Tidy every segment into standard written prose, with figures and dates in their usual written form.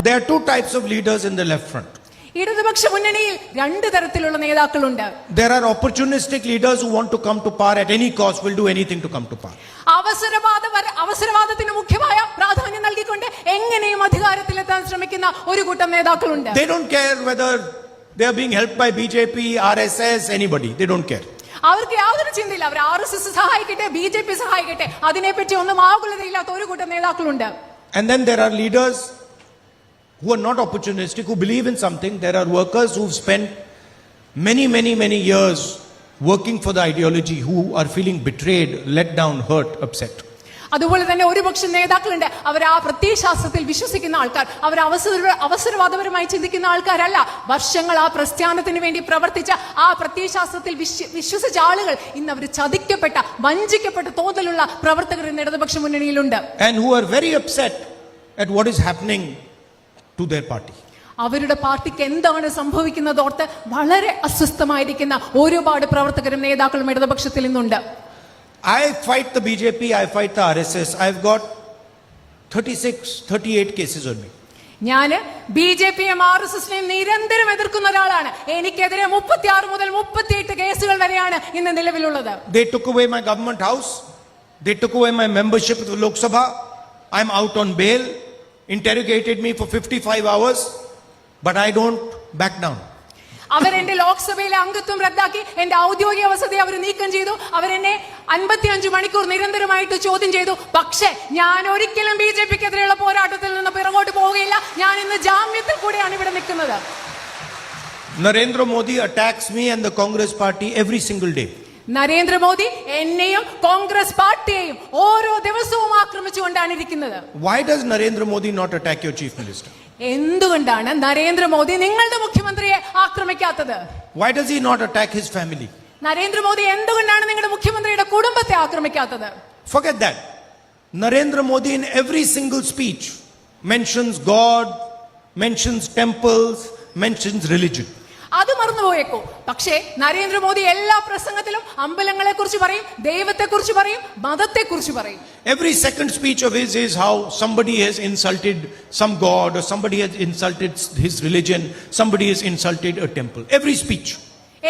there are two types of leaders in the left front. ഇടതുപക്ഷ മുന്നണിയിൽ രണ്ട് തരത്തിലുള്ള നേതാക്കളുണ്ട്. There are opportunistic leaders who want to come to power at any cost, will do anything to come to power. അവസരവാദത്തിന് മുഖ്യമായ പ്രാധാന്യം നൽകിക്കൊണ്ട് എങ്ങനെയും അധികാരത്തിലെത്താൻ ശ്രമിക്കുന്ന ഒരു കൂട്ടം നേതാക്കളുണ്ട്. They don't care whether they are being helped by BJP, RSS, anybody. They don't care. അവർക്ക് യാതൊരു ചിന്തയില്ല. അവർ RSS സഹായിക്കട്ടെ, BJP സഹായിക്കട്ടെ, അതിനെപ്പറ്റി ഒന്നും ആകുലതയില്ലാത്ത ഒരു കൂട്ടം നേതാക്കളുണ്ട്. And then there are leaders who are not opportunistic, who believe in something. There are workers who've spent many years working for the ideology, who are feeling betrayed, let down, hurt, upset. അതുപോലെ തന്നെ ഒരുപക്ഷെ നേതാക്കളുണ്ട്, അവർ ആ പ്രത്യയശാസ്ത്രത്തിൽ വിശ്വസിക്കുന്ന ആൾക്കാർ, അവർ അവസരവാദപരമായി ചിന്തിക്കുന്ന ആൾക്കാരല്ല. വർഷങ്ങൾ ആ പ്രസ്ഥാനത്തിന് വേണ്ടി പ്രവർത്തിച്ച ആ പ്രത്യയശാസ്ത്രത്തിൽ വിശ്വസിച്ച ആളുകൾ ഇന്ന് അവർ ചതിക്കപ്പെട്ട, വഞ്ചിക്കപ്പെട്ട തോന്നലുള്ള പ്രവർത്തകർ ഇന്ന് ഇടതുപക്ഷ മുന്നണിയിലുണ്ട്. And who are very upset at what is happening to their party. അവരുടെ പാർട്ടിക്ക് എന്താണ് സംഭവിക്കുന്നത് ഓർത്ത് വളരെ അസ്വസ്ഥമായിരിക്കുന്ന ഒരുപാട് പ്രവർത്തകരും നേതാക്കളും ഇടതുപക്ഷത്തിൽ നിന്നുണ്ട്. I fight the BJP, I fight the RSS. I've got 38 cases on me. ഞാൻ BJPയും RSSനെയും നിരന്തരം എതിർക്കുന്ന ഒരാളാണ്. എനിക്കെതിരെ 36 മുതൽ 38 കേസുകൾ വരെയാണ് ഇന്ന് നിലവിലുള്ളത്. They took away my government house. They took away my membership of the Lok Sabha. I'm out on bail. Interrogated me for 55 hours, but I don't back down. അവരെന്റെ ലോക്സഭയിലെ അംഗത്വം റദ്ദാക്കി, എന്റെ ഔദ്യോഗിക വസതി അവർ നീക്കം ചെയ്തു. അവരെന്നെ 55 മണിക്കൂർ നിരന്തരമായിട്ട് ചോദ്യം ചെയ്തു. പക്ഷേ ഞാൻ ഒരിക്കലും BJPക്കെതിരെയുള്ള പോരാട്ടത്തിൽ നിന്ന് പിറകോട്ട് പോവുകയില്ല. ഞാൻ ഇന്ന് ജാമ്യത്തിൽ കൂടിയാണ് ഇവിടെ നിൽക്കുന്നത്. Narendra Modi attacks me and the Congress party every single day. Narendra Modi എന്നെയും കോൺഗ്രസ് പാർട്ടിയെയും ഓരോ ദിവസവും ആക്രമിച്ചുകൊണ്ടാണ് ഇരിക്കുന്നത്. Why does Narendra Modi not attack your chief minister? എന്തുകൊണ്ടാണ് നരേന്ദ്രമോദി നിങ്ങളുടെ മുഖ്യമന്ത്രിയെ ആക്രമിക്കാത്തത്? Why does he not attack his family? Narendra Modi എന്തുകൊണ്ടാണ് നിങ്ങളുടെ മുഖ്യമന്ത്രിയുടെ കുടുംബത്തെ ആക്രമിക്കാത്തത്? Forget that. Narendra Modi in every single speech mentions God, mentions temples, mentions religion. അത് മറന്നുപോയേക്കോ. പക്ഷേ നരേന്ദ്രമോദി എല്ലാ പ്രസംഗത്തിലും അമ്പലങ്ങളെ കുറിച്ച് പറയും, ദൈവത്തെ കുറിച്ച് പറയും, മതത്തെ കുറിച്ച് പറയും. Every second speech of his is how somebody has insulted some god, or somebody has insulted his religion, somebody has insulted a temple. Every speech.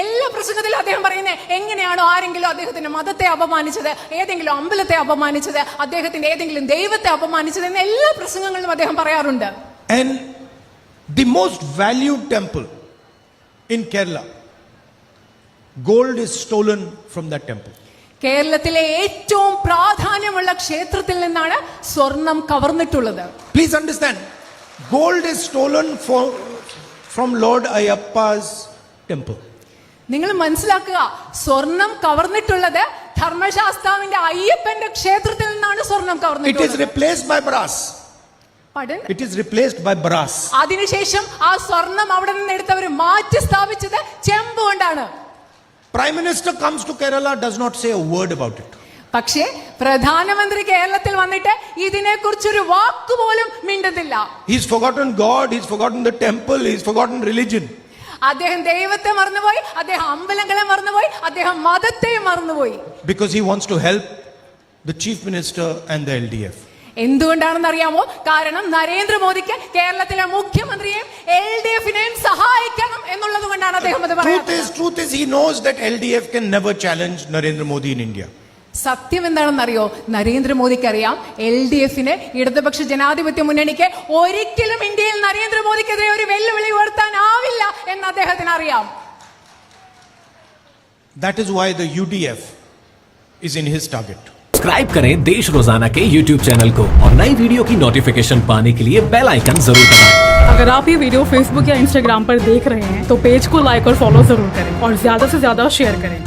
എല്ലാ പ്രസംഗത്തിലും അദ്ദേഹം പറയുന്നത് എങ്ങനെയാണോ ആരെങ്കിലും അദ്ദേഹത്തിന്റെ മതത്തെ അപമാനിച്ചത്, ഏതെങ്കിലും അമ്പലത്തെ അപമാനിച്ചത്, അദ്ദേഹത്തിന്റെ ഏതെങ്കിലും ദൈവത്തെ അപമാനിച്ചത് എന്ന് എല്ലാ പ്രസംഗങ്ങളിലും അദ്ദേഹം പറയാറുണ്ട്. And the most valued temple in Kerala, gold is stolen from that temple. കേരളത്തിലെ ഏറ്റവും പ്രാധാന്യമുള്ള ക്ഷേത്രത്തിൽ നിന്നാണ് സ്വർണം കവർന്നിട്ടുള്ളത്. Please understand, gold is stolen from Lord Ayyappa's temple. നിങ്ങൾ മനസ്സിലാക്കുക, സ്വർണം കവർന്നിട്ടുള്ളത് ധർമ്മശാസ്താവിന്റെ അയ്യപ്പന്റെ ക്ഷേത്രത്തിൽ നിന്നാണ് സ്വർണം കവർന്നിട്ടുള്ളത്. It is replaced by brass. Pardon? It is replaced by brass. അതിനുശേഷം ആ സ്വർണം അവിടെ നിന്ന് എടുത്തവർ മാറ്റി സ്ഥാപിച്ചത് ചെമ്പ് കൊണ്ടാണ്. Prime Minister comes to Kerala, does not say a word about it. പക്ഷേ പ്രധാനമന്ത്രി കേരളത്തിൽ വന്നിട്ട് ഇതിനെക്കുറിച്ചൊരു വാക്കുപോലും മിണ്ടുന്നില്ല. He's forgotten God, he's forgotten the temple, he's forgotten religion. അദ്ദേഹം ദൈവത്തെ മറന്നുപോയി, അദ്ദേഹം അമ്പലങ്ങളെ മറന്നുപോയി, അദ്ദേഹം മതത്തെ മറന്നുപോയി. Because he wants to help the chief minister and the LDF. എന്തുകൊണ്ടാണെന്ന് അറിയാമോ? കാരണം നരേന്ദ്രമോദിക്ക് കേരളത്തിലെ മുഖ്യമന്ത്രിയെയും LDFനെയും സഹായിക്കണം എന്നുള്ളത് കൊണ്ടാണ് അദ്ദേഹം അത് പറയുന്നത്. Truth is he knows that LDF can never challenge Narendra Modi in India. സത്യം എന്താണെന്നറിയോ? നരേന്ദ്രമോദിക്ക് അറിയാം LDFന്, ഇടതുപക്ഷ ജനാധിപത്യ മുന്നണിക്ക് ഒരിക്കലും ഇന്ത്യയിൽ നരേന്ദ്രമോദിക്കെതിരെ ഒരു വെല്ലുവിളി ഉയർത്താനാവില്ല എന്ന് അദ്ദേഹത്തിന് അറിയാം. That is why the UDF is in his target. Subscribe करें देश रोजाना के YouTube चैनल को और नई वीडियो की नोटिफिकेशन पाने के लिए बेल आइकन जरूर दबाएं। अगर आप ये वीडियो Facebook या Instagram पर देख रहे हैं तो पेज को लाइक और फॉलो जरूर करें और ज्यादा से ज्यादा शेयर करें।